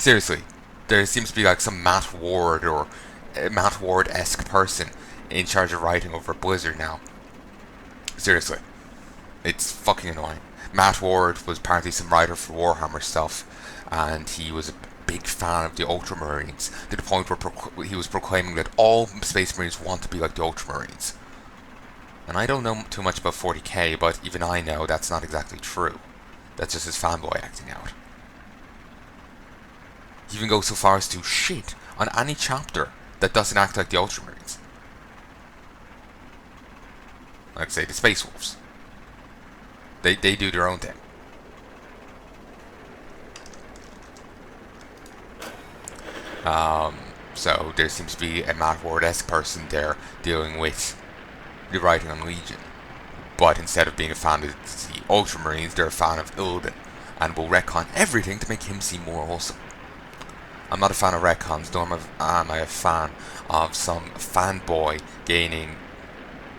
Seriously, there seems to be like some Matt Ward or Matt Ward-esque person in charge of writing over Blizzard now. Seriously, it's fucking annoying. Matt Ward was apparently some writer for Warhammer stuff, and he was a big fan of the Ultramarines, to the point where he was proclaiming that all Space Marines want to be like the Ultramarines. And I don't know too much about 40k, but even I know that's not exactly true. That's just his fanboy acting out. He even goes so far as to shit on any chapter that doesn't act like the Ultramarines. Like say the Space Wolves. They do their own thing. So there seems to be a Matt Ward-esque person there dealing with the writing on Legion. But instead of being a fan of the Ultramarines, they're a fan of Illidan, and will retcon everything to make him seem more awesome. I'm not a fan of retcons, nor am I a fan of some fanboy gaining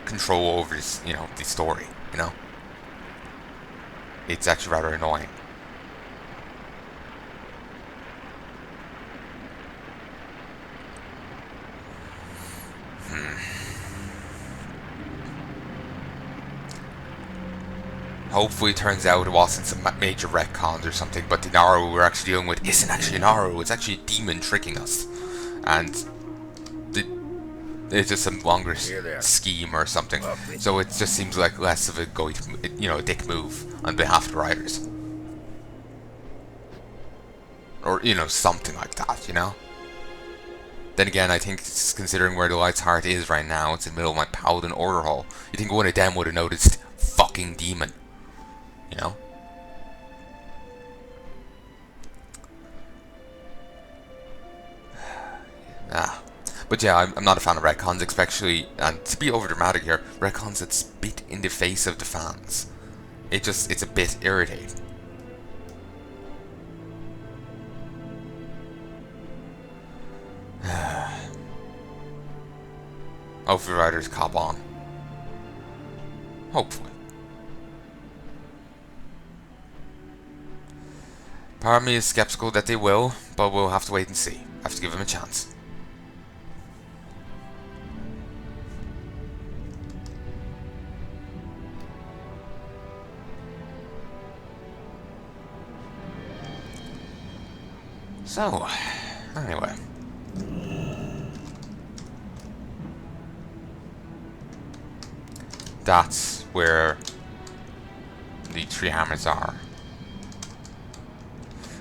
control over this, the story, It's actually rather annoying. Hopefully it turns out it wasn't some major retcons or something, but the Naru we're actually dealing with isn't actually a Naru, it's actually a demon tricking us. And it's just some longer scheme or something. So it just seems like less of a a dick move on behalf of the writers. Or, something like that, Then again, I think considering where the Light's Heart is right now, it's in the middle of my Paladin Order Hall. You think one of them would have noticed fucking demon? But yeah, I'm not a fan of retcons, especially, and to be over dramatic here, retcons that spit in the face of the fans. It's a bit irritating. Hopefully writers cop on. Hopefully. Part of me is skeptical that they will, but we'll have to wait and see. Have to give them a chance. So, anyway. That's where the three hammers are.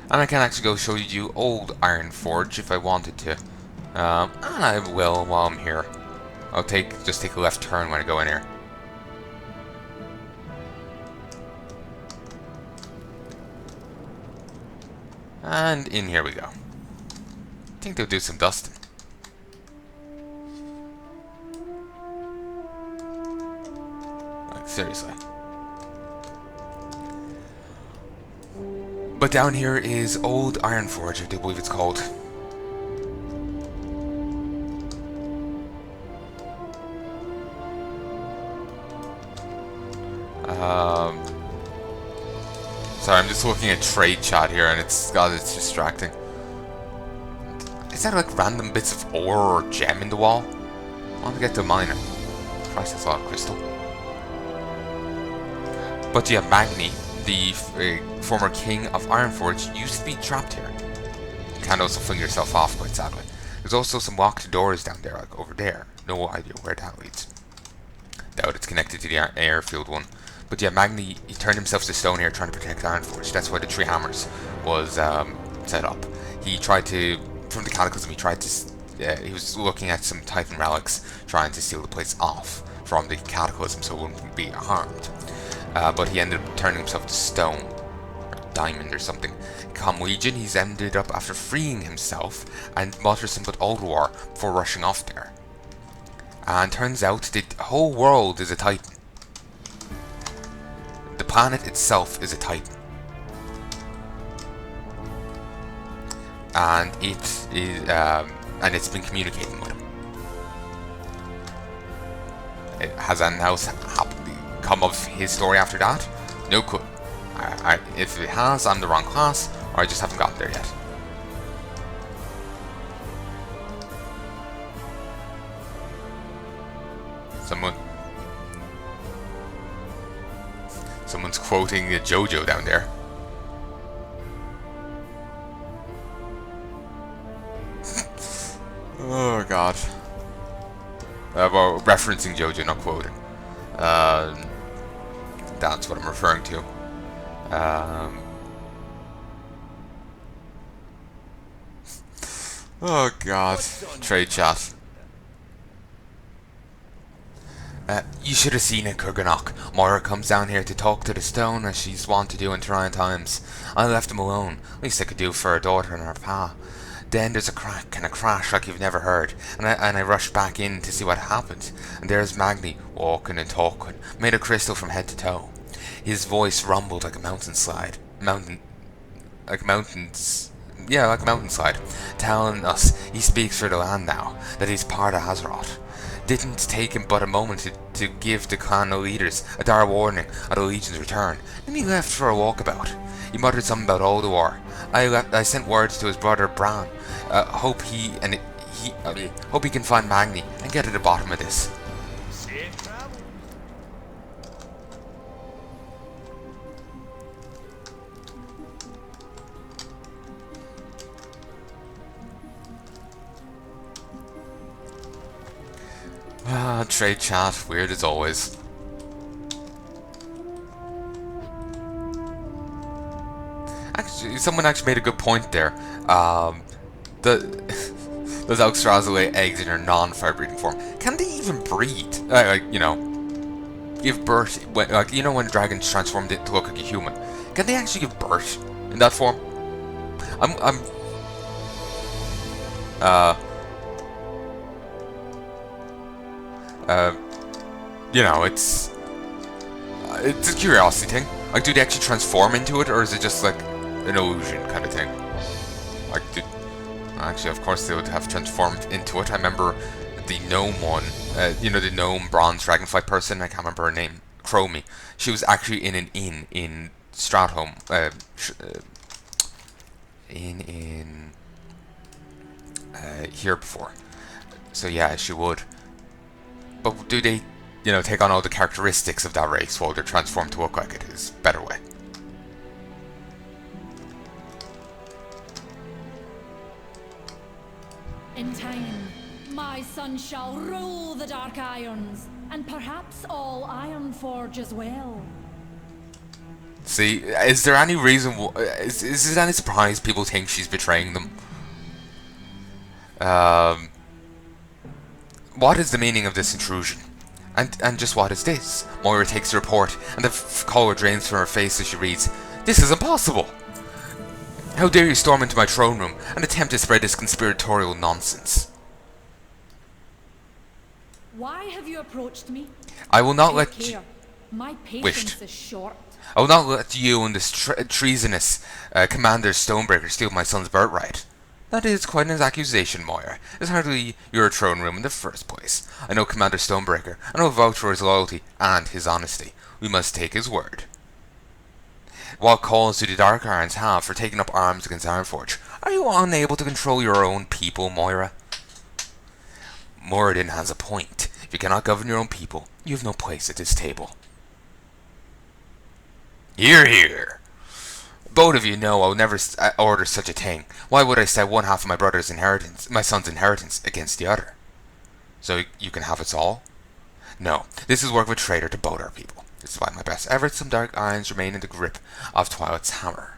And I can actually go show you old Iron Forge if I wanted to. And I will while I'm here. I'll just take a left turn when I go in here. And in here we go. I think they'll do some dusting. Like, seriously. But down here is Old Iron Forge, I do believe it's called. Sorry, I'm just looking at trade chat here, and it's distracting. Is that like random bits of ore or gem in the wall? I want to get to a miner. Christ, that's a lot of crystal. But yeah, Magni, the former king of Ironforge, used to be trapped here. You can also fling yourself off, quite sadly. There's also some locked doors down there, like over there. No idea where that leads. Doubt it's connected to the airfield one. But yeah, Magni, he turned himself to stone here trying to protect Ironforge. That's why the Three Hammers was set up. He tried to, from the Cataclysm, he was looking at some Titan relics, trying to steal the place off from the Cataclysm so it wouldn't be harmed. But he ended up turning himself to stone, or diamond or something. Come Legion, he's ended up after freeing himself and mutters some but Old War before rushing off there. And turns out the whole world is a Titan. The planet itself is a Titan. And it is, and it's been communicating with him. Has anything else come of his story after that? No clue. If it has, I'm the wrong class, or I just haven't gotten there yet. Someone... Someone's quoting JoJo down there. Oh god. Well, referencing JoJo, not quoting. That's what I'm referring to. Oh god. Trade chat. You should have seen it, Kurganoch. Moira comes down here to talk to the stone as she's wont to do in trying times. I left him alone. Least I could do for her daughter and her pa. Then there's a crack and a crash like you've never heard, and I rushed back in to see what happened. And there's Magni, walking and talking, made of crystal from head to toe. His voice rumbled like a mountainslide. Like a mountainslide, telling us he speaks for the land now, that he's part of Azeroth. Didn't take him but a moment to give the clan leaders a dire warning of the Legion's return. Then he left for a walkabout. He muttered something about all the war. I sent words to his brother Bran. Hope he can find Magni and get to the bottom of this. Trade chat, weird as always. Actually, someone actually made a good point there. Those Alexstrasza lay eggs in their non-fire breeding form. Can they even breed? Give birth. When dragons transformed to look like a human. Can they actually give birth in that form? It's a curiosity thing. Like, do they actually transform into it, or is it just like an illusion kind of thing? Like, actually, of course, they would have transformed into it. I remember the gnome one, the gnome bronze dragonfly person. I can't remember her name. Chromie. She was actually in an inn in Stratholme. Here before. So yeah, she would. But do they, take on all the characteristics of that race while they're transformed to look like it? Is a better way. In time, my son shall rule the Dark Irons, and perhaps all Ironforge as well. See, is there any reason? Is it any surprise people think she's betraying them? What is the meaning of this intrusion? And just what is this? Moira takes the report, and the colour drains from her face as she reads, "This is impossible! How dare you storm into my throne room and attempt to spread this conspiratorial nonsense? Why have you approached me? I will not let you... My patience is short. I will not let you and this treasonous Commander Stonebreaker steal my son's birthright." That is quite an accusation, Moira. It's hardly your throne room in the first place. I know Commander Stonebreaker, and I will vouch for his loyalty and his honesty. We must take his word. What cause do the Dark Irons have for taking up arms against Ironforge? Are you unable to control your own people, Moira? Moradin has a point. If you cannot govern your own people, you have no place at this table. Hear, hear. Both of you know I would never order such a thing. Why would I set one half of my son's inheritance, against the other? So you can have us all? No, this is work of a traitor to both our people. Despite my best efforts, some Dark Irons remain in the grip of Twilight's hammer.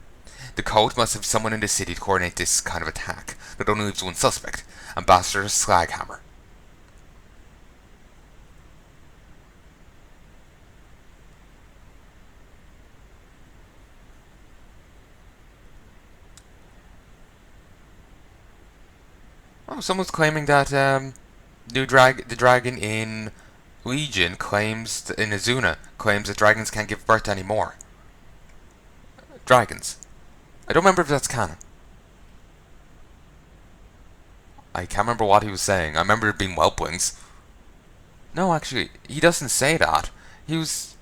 The code must have someone in the city to coordinate this kind of attack, but only leaves one suspect, Ambassador Slaghammer. Oh, someone's claiming that the dragon in Legion claims, in Azuna, claims that dragons can't give birth anymore. Dragons. I don't remember if that's canon. I can't remember what he was saying. I remember it being whelplings. No, actually, he doesn't say that. He was...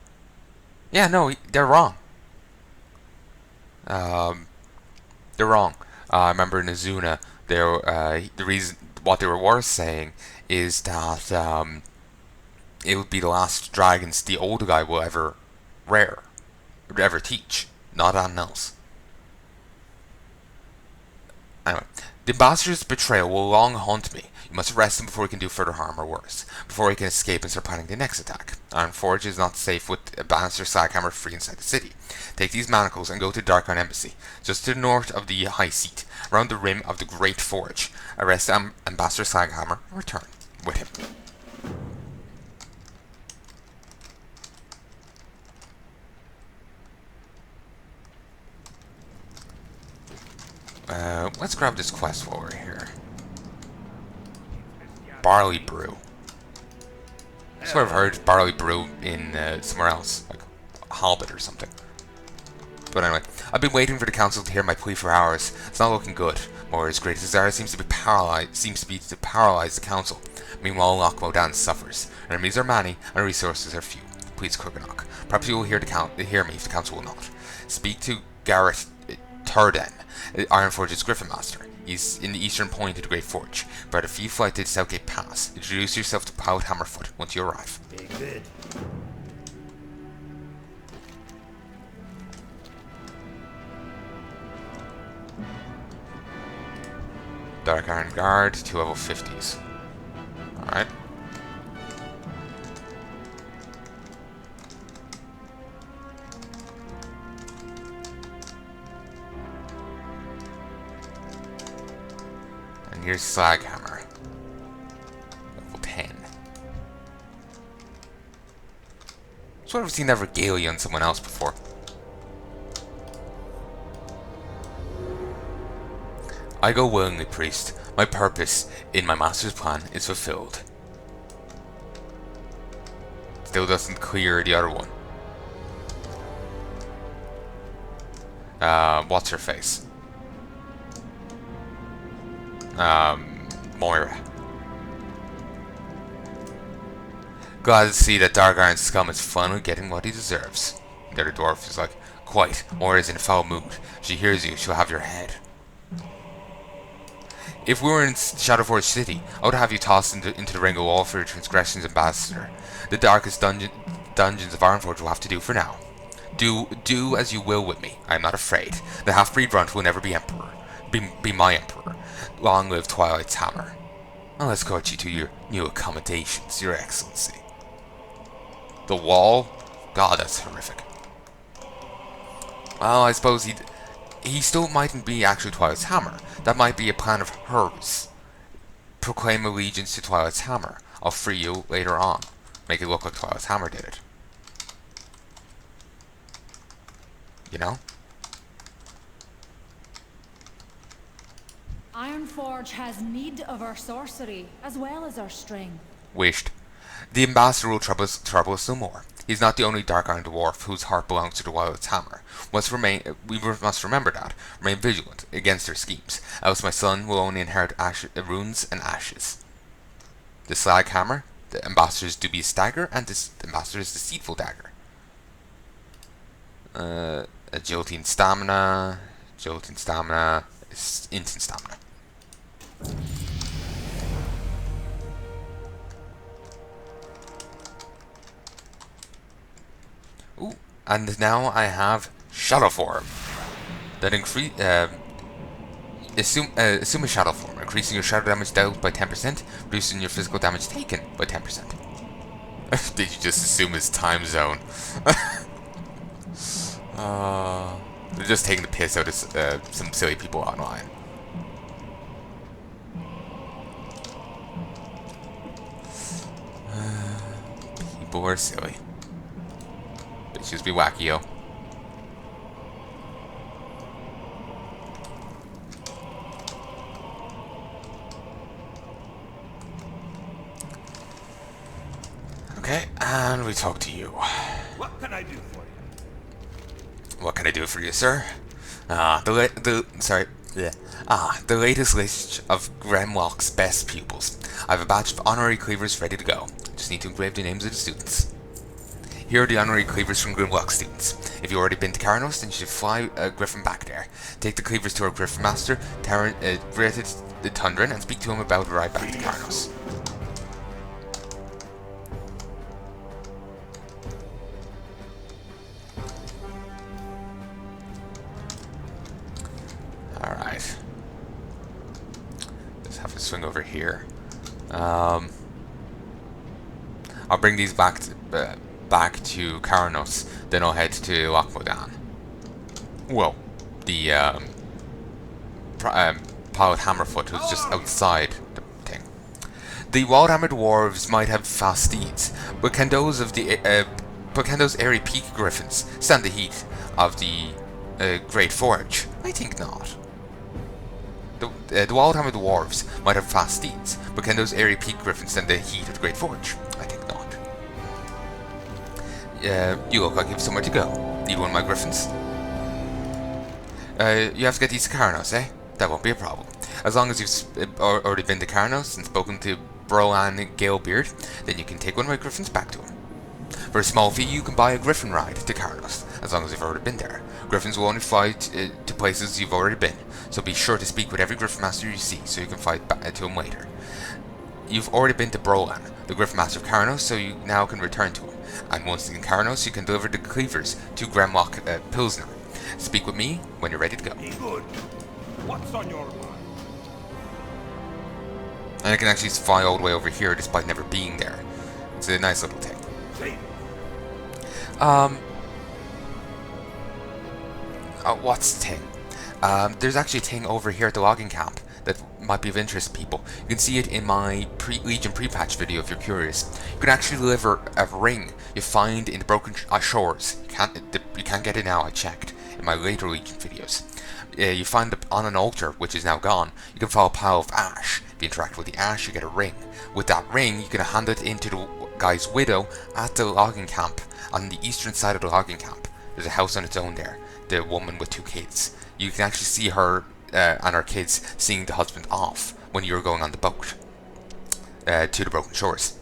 Yeah, no, they're wrong. They're wrong. I remember in Azuna, what they were saying is that it would be the last dragons the old guy will ever rear, or ever teach, not anything else. Anyway, the ambassador's betrayal will long haunt me. You must arrest him before he can do further harm or worse, before he can escape and start planning the next attack. Ironforge is not safe with a Bannister Slaghammer free inside the city. Take these manacles and go to the Darkon Embassy, just to the north of the High Seat, around the rim of the Great Forge. Arrest Ambassador Slaghammer and return with him. Let's grab this quest while we're here. Barley Brew. I sort of heard Barley Brew in somewhere else, like Hobbit or something. But anyway, I've been waiting for the council to hear my plea for hours. It's not looking good. Moira's greatest desire seems to be to paralyze the council. Meanwhile, Loch Modan suffers. Enemies are many and resources are few. Please, Kurganoch. Perhaps you will hear me if the council will not. Speak to Gareth Turden, Ironforge's Griffin Master. He's in the eastern point of the Great Forge, about a few flights to the Southgate Pass. Introduce yourself to Pout Hammerfoot once you arrive. Very good. Dark Iron Guard, 2 level 50s. Alright. And here's Slaghammer. Level 10. Sort of seen that regalia on someone else before. I go willingly, priest. My purpose in my master's plan is fulfilled. Still doesn't clear the other one. What's her face? Moira. Glad to see that Dark Iron Scum is finally getting what he deserves. The other dwarf is like, quite. Moira's in a foul mood. She hears you, she'll have your head. If we were in Shadowforge City, I would have you tossed into the ring of all for your transgressions, Ambassador. The darkest dungeons of Ironforge will have to do for now. Do as you will with me. I am not afraid. The half-breed runt will never be emperor. Be my emperor. Long live Twilight's hammer. I'll escort you to your new accommodations, Your Excellency. The wall? God, that's horrific. Well, I suppose he still mightn't be actually Twilight's hammer. That might be a plan of hers. Proclaim allegiance to Twilight's hammer. I'll free you later on. Make it look like Twilight's hammer did it. You know? Ironforge has need of our sorcery, as well as our strength. Wished. The ambassador will trouble us no more. He's not the only Dark Iron dwarf whose heart belongs to the Twilight's hammer. We must remember that. Remain vigilant against their schemes, else my son will only inherit runes and ashes. The slag hammer, the ambassador's dubious dagger, and the ambassador's deceitful dagger. Agility and stamina, instant stamina. Ooh, and now I have Shadow Form. That assume a shadow form, increasing your shadow damage dealt by 10%, reducing your physical damage taken by 10%. Did you just assume his time zone? They're just taking the piss out of some silly people online. People are silly. Bitches be wacky-o. Okay, and we talk to you. What can I do for you? What can I do for you, sir? The latest list of Grimlock's best pupils. I have a batch of honorary cleavers ready to go. Just need to engrave the names of the students. Here are the honorary cleavers from Grimlock students. If you've already been to Kurganoch, then you should fly Griffin back there. Take the cleavers to our Griffin Master, the Tundran, and speak to him about a ride back to Kurganoch. swing over here. I'll bring these back to Kurganoch, then I'll head to Lochmodan. Well, the Pilot Hammerfoot was just outside the thing. The wild-hammer dwarves might have fast steeds, but can those airy peak griffins stand the heat of the Great Forge? I think not. The wild-hammer dwarves might have fast steeds, but can those airy peak griffins stand the heat of the Great Forge? I think not. You look like you have somewhere to go. Need one of my griffins? You have to get these to Kurganoch, eh? That won't be a problem. As long as you've already been to Kurganoch and spoken to Brolan Galebeard, then you can take one of my griffins back to him. For a small fee, you can buy a griffin ride to Kurganoch, as long as you've already been there. Griffins will only fly to places you've already been, so be sure to speak with every griffin master you see, so you can fly back to him later. You've already been to Brolan, the griffin master of Kurganoch, so you now can return to him. And once in Kurganoch, you can deliver the cleavers to Gremlock Pilsner. Speak with me when you're ready to go. Be good. What's on your mind? And I can actually fly all the way over here despite never being there. It's a nice little thing. Say, What's the thing? There's actually a thing over here at the logging camp that might be of interest to people. You can see it in my Legion pre-patch video if you're curious. You can actually deliver a ring you find in the broken shores. You can't get it now, I checked in my later Legion videos. You find it on an altar, which is now gone. You can find a pile of ash. If you interact with the ash, you get a ring. With that ring, you can hand it into the guy's widow at the logging camp, on the eastern side of the logging camp. There's a house on its own there. The woman with 2 kids. You can actually see her and her kids seeing the husband off when you're going on the boat to the broken shores.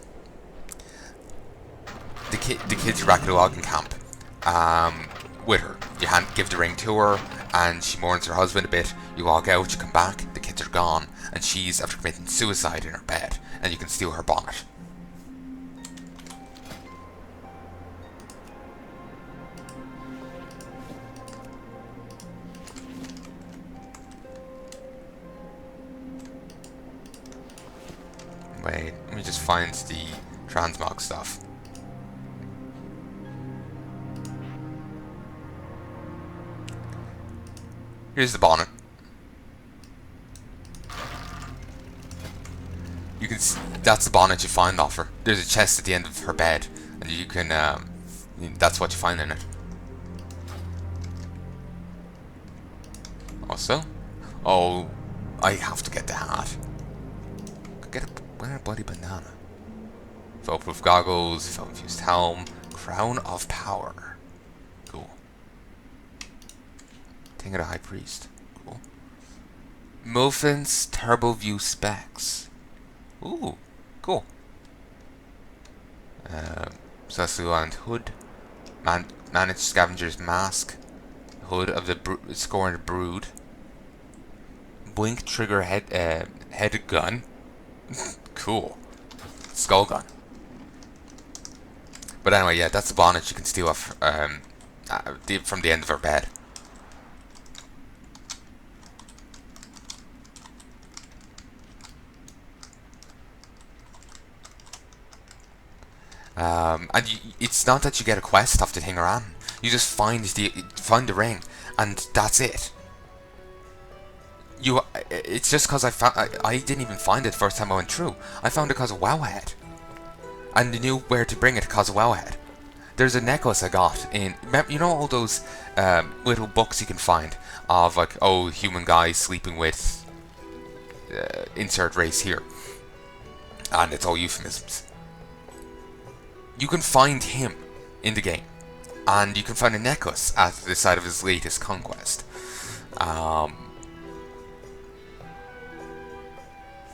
The kids are back at the logging camp with her. You give the ring to her, and she mourns her husband a bit. You walk out, you come back, the kids are gone, and she's after committing suicide in her bed, and you can steal her bonnet. Wait, let me just find the transmog stuff. Here's the bonnet. You can see, that's the bonnet you find off her. There's a chest at the end of her bed, and you can, that's what you find in it. Also, oh, I have to get the hat. Wear a bloody bandana. Foul-proof goggles, foul-infused helm, crown of power. Cool. Thing of the High Priest. Cool. Milfin's Turbo View specs. Ooh, cool. Celestial Island hood. Managed Scavenger's mask. Hood of the Scorned Brood. Blink trigger head gun. Cool. Skull gun. But anyway, yeah, that's the bonnet you can steal off from the end of her bed. And it's not that you get a quest off the thing around. You just find the ring, and that's it. It's just because I didn't even find it the first time I went through. I found it because of Wowhead, and I knew where to bring it because of Wowhead. There's a necklace I got in. You know all those little books you can find of like, oh, human guy sleeping with insert race here, and it's all euphemisms. You can find him in the game, and you can find a necklace at the site of his latest conquest.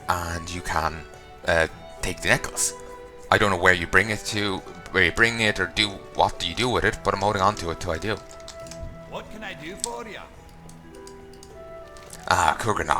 And you can take the necklace. I don't know where you bring it to, or what do you do with it, but I'm holding on to it till I do. what can I do for you? Kurganoch.